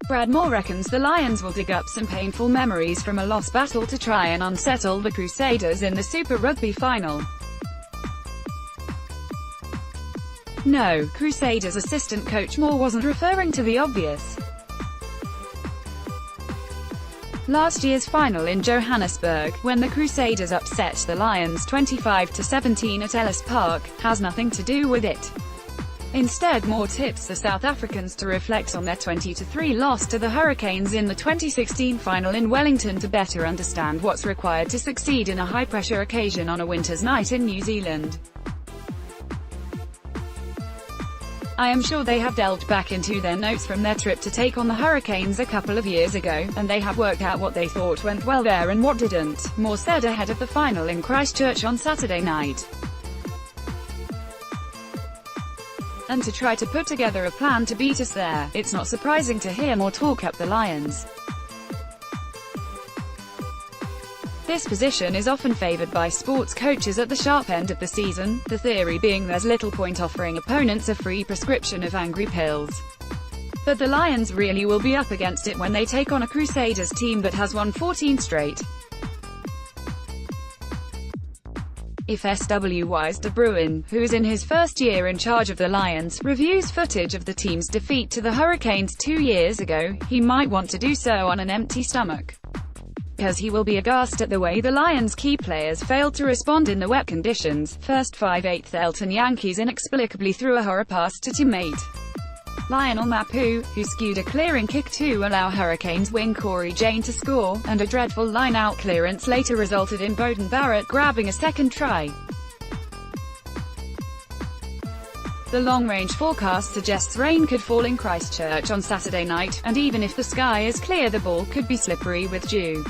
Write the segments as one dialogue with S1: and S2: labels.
S1: Brad Moore reckons the Lions will dig up some painful memories from a lost battle to try and unsettle the Crusaders in the Super Rugby final. No, Crusaders assistant coach Moore wasn't referring to the obvious. Last year's final in Johannesburg, when the Crusaders upset the Lions 25-17 at Ellis Park, has nothing to do with it. Instead, Moore tips the South Africans to reflect on their 20-3 loss to the Hurricanes in the 2016 final in Wellington to better understand what's required to succeed in a high-pressure occasion on a winter's night in New Zealand. I am sure they have delved back into their notes from their trip to take on the Hurricanes a couple of years ago, and they have worked out what they thought went well there and what didn't, Moore said ahead of the final in Christchurch on Saturday night. And to try to put together a plan to beat us there, it's not surprising to hear Moore talk up the Lions. This position is often favored by sports coaches at the sharp end of the season, the theory being there's little point offering opponents a free prescription of angry pills. But the Lions really will be up against it when they take on a Crusaders team that has won 14 straight. If SWY's De Bruin, who is in his first year in charge of the Lions, reviews footage of the team's defeat to the Hurricanes 2 years ago, he might want to do so on an empty stomach. Because he will be aghast at the way the Lions' key players failed to respond in the wet conditions. First 5/8 Elton Yankees inexplicably threw a horror pass to teammate Lionel Mapu, who skewed a clearing kick to allow Hurricanes wing Corey Jane to score, and a dreadful line-out clearance later resulted in Beauden Barrett grabbing a second try. The long-range forecast suggests rain could fall in Christchurch on Saturday night, and even if the sky is clear the ball could be slippery with dew.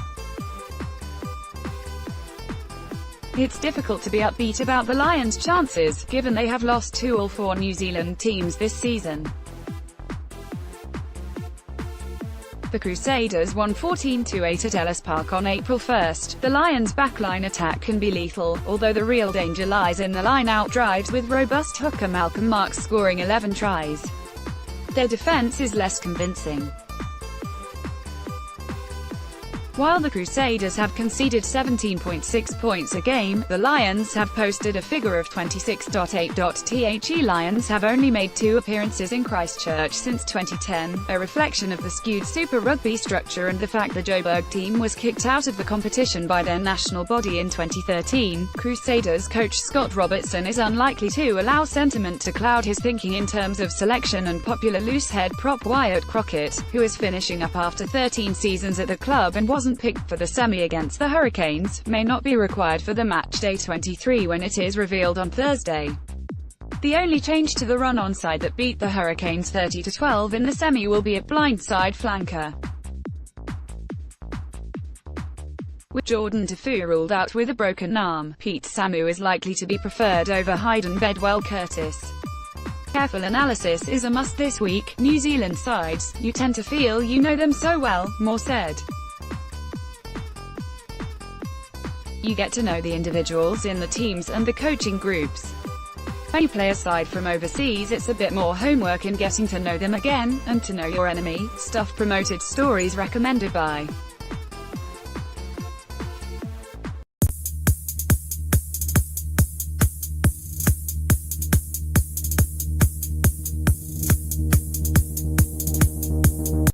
S1: It's difficult to be upbeat about the Lions' chances, given they have lost to all 4 New Zealand teams this season. The Crusaders won 14-8 at Ellis Park on April 1. The Lions' backline attack can be lethal, although the real danger lies in the line-out drives, with robust hooker Malcolm Marx scoring 11 tries. Their defense is less convincing. While the Crusaders have conceded 17.6 points a game, the Lions have posted a figure of 26.8. The Lions have only made 2 appearances in Christchurch since 2010, a reflection of the skewed Super Rugby structure and the fact the Joburg team was kicked out of the competition by their national body in 2013. Crusaders coach Scott Robertson is unlikely to allow sentiment to cloud his thinking in terms of selection, and popular loosehead prop Wyatt Crockett, who is finishing up after 13 seasons at the club and wasn't picked for the semi against the Hurricanes, may not be required for the match day 23 when it is revealed on Thursday. The only change to the run-on side that beat the Hurricanes 30-12 in the semi will be at blindside flanker. With Jordan Tafu ruled out with a broken arm, Pete Samu is likely to be preferred over Hayden Bedwell-Curtis. Careful analysis is a must this week. New Zealand sides, you tend to feel you know them so well, Moore said. You get to know the individuals in the teams and the coaching groups. When you play aside from overseas, it's a bit more homework in getting to know them again, and to know your enemy. Stuff promoted stories recommended by